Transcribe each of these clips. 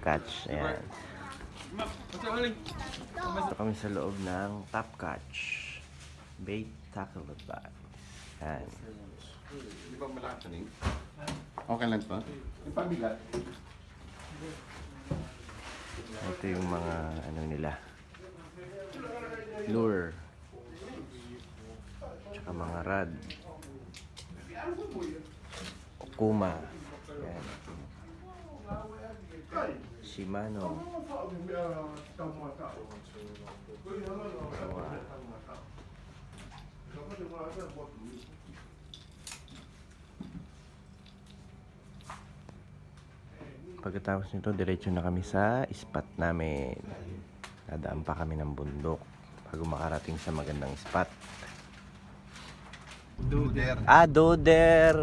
Catch. Ayan. Ito kami sa loob ng Top Catch. Bait tackle bag. Ayan. Di ba malakaning? Okay lang to? Yung pabigat. Ito yung mga ano nila. Lure. Tsaka mga rod. Okuma. Ayan. Shimano. Pagkatapos nito, diretso na kami sa spot namin. Dadaan pa kami ng bundok bago makarating sa magandang spot. Duder. Doder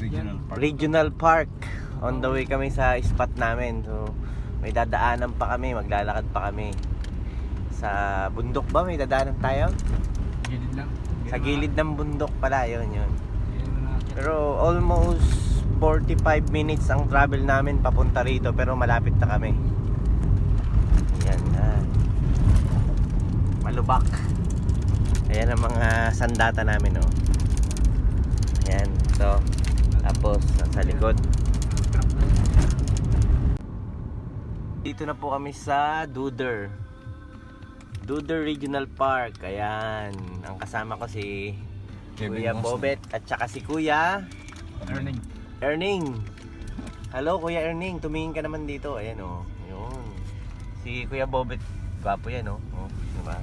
Regional Park. Regional Park. On the way kami sa spot namin. So, may dadaanan pa kami, maglalakad pa kami. Sa bundok ba? May dadaanan tayo? Gilid lang. Sa gilid ng bundok pala, yun. Pero almost 45 minutes ang travel namin papunta rito, pero malapit na kami. Ayan na. Malubak. Ayan ang mga sandata namin, oh. Ayan, so tapos sa likod. Dito na po kami sa Duder Regional Park. Ayan, ang kasama ko si Kuya Bobet at saka si Kuya Erning. Hello Kuya Erning, tumingin ka naman dito. Ayan, oh. Ayun. Si Kuya Bobet, gwapo yan, oh. Oh, diba?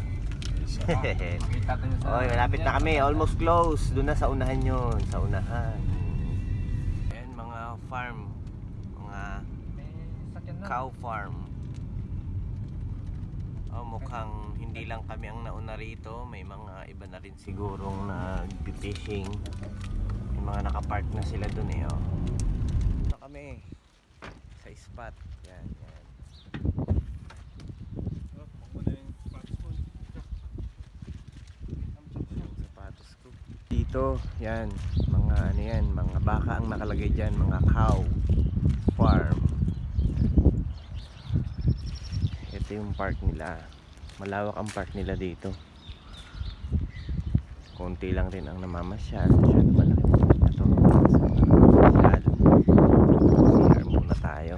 Oy, malapit na kami, almost close. Doon na sa unahan yun, sa unahan. Ayan, mga farm, mga cow farm. Oh, mukhang hindi lang kami ang nauna rito. May mga iba na rin sigurong nag-fishing. May mga nakapark na sila dun eh, oh. Ito kami sa spot. Yan, yan. Sapatos ko. Dito, yan, mga ano yan, mga baka ang nakalagay dyan, mga cow farm. Ito yung park nila. Malawak ang park nila dito. Konti lang rin ang namamasyal. Masyado malaki na ito. Namamasyal. CR muna tayo.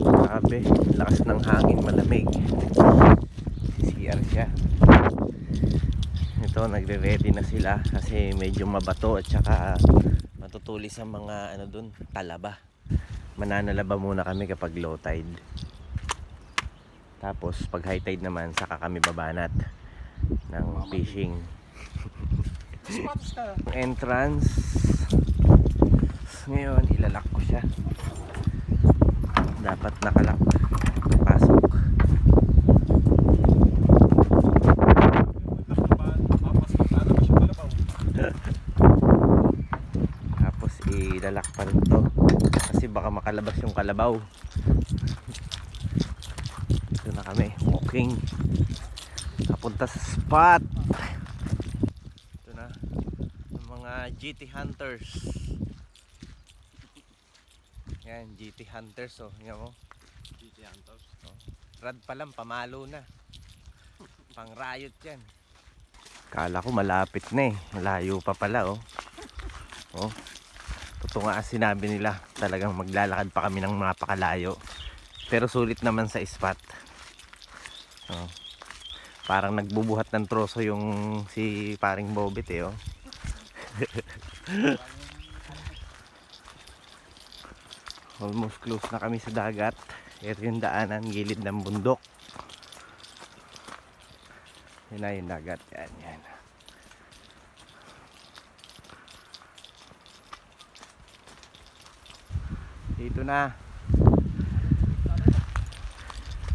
Grabe, lakas ng hangin, malamig. CR siya. Ito, nagre-ready na sila kasi medyo mabato at saka matutulis ang mga ano dun, talaba. Mananalaba muna kami kapag low tide. Tapos pag high tide naman, saka kami babanat ng fishing. Entrance. Ngayon, ilalak ko siya. Dapat nakalak. Pasok. Tapos ilalak pa rin to. Kasi baka makalabas yung kalabaw. Ito na kami, walking papunta sa spot. Ito na yung mga GT Hunters. Yan, GT Hunters, oh. Yan mo, GT Hunters, oh. Rad pa lang, pamalo na. Pang riot yan. Kala ko malapit na eh, malayo pa pala, oh. Oh, totoo nga sinabi nila, talagang maglalakad pa kami ng napakalayo. Pero sulit naman sa spot. Oh. Parang nagbubuhat ng troso yung si paring Bobit eh, oh. Almost close na kami sa dagat. Ito yung daanan, gilid ng bundok. Yan na yung dagat. Yan, yan. Dito na.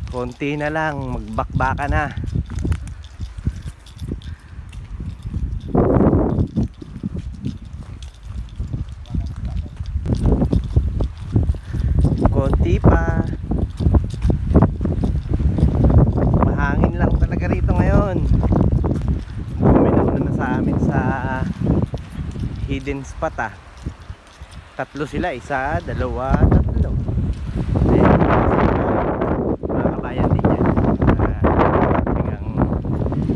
Konti na lang, magbakbaka na. Konti pa. Mahangin lang talaga rito ngayon. May nauna na sa amin sa hidden spot, ah. tatlo sila, isa, dalawa, tatlo. Ayan, mga kabayan din yan. Hanggang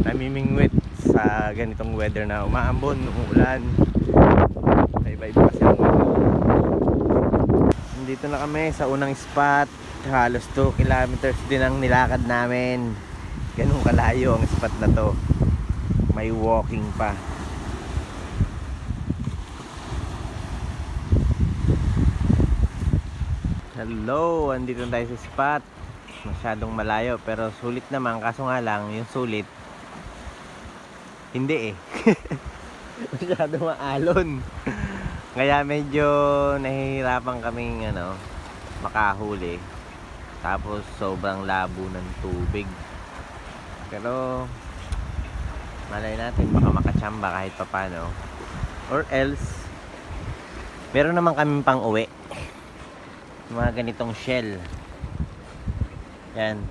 namimingwit sa ganitong weather na umaambon, umuulan. Iba-iba kasi ang weather. Nandito na kami sa unang spot. Halos 2 kilometers din ang nilakad namin. Ganun kalayo ang spot na to. May walking pa. Hello, andito tayo sa spot. Masyadong malayo pero sulit naman, kaso nga lang yung sulit hindi eh. Masyadong maalon. Kaya medyo nahihirapan kaming makahuli. Tapos sobrang labo ng tubig. Pero malay natin baka makachamba kahit papano. Or else meron naman kaming pang uwi. Mga ganitong shell. Yan,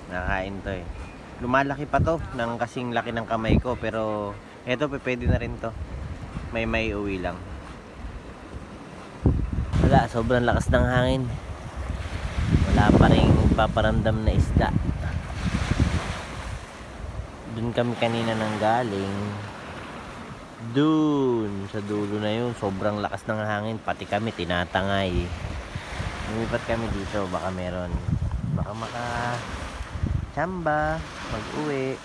nakain to eh. Lumalaki pa to ng kasing laki ng kamay ko, pero eto pwede na rin to. May uwi lang. Wala, sobrang lakas ng hangin. Wala pa rin paparamdam na isda. Dun kami kanina nang galing. Dun sa dulo na yun, sobrang lakas ng hangin, pati kami tinatangay. Lumipat kami dito, baka meron, baka maka chamba mag-uwi.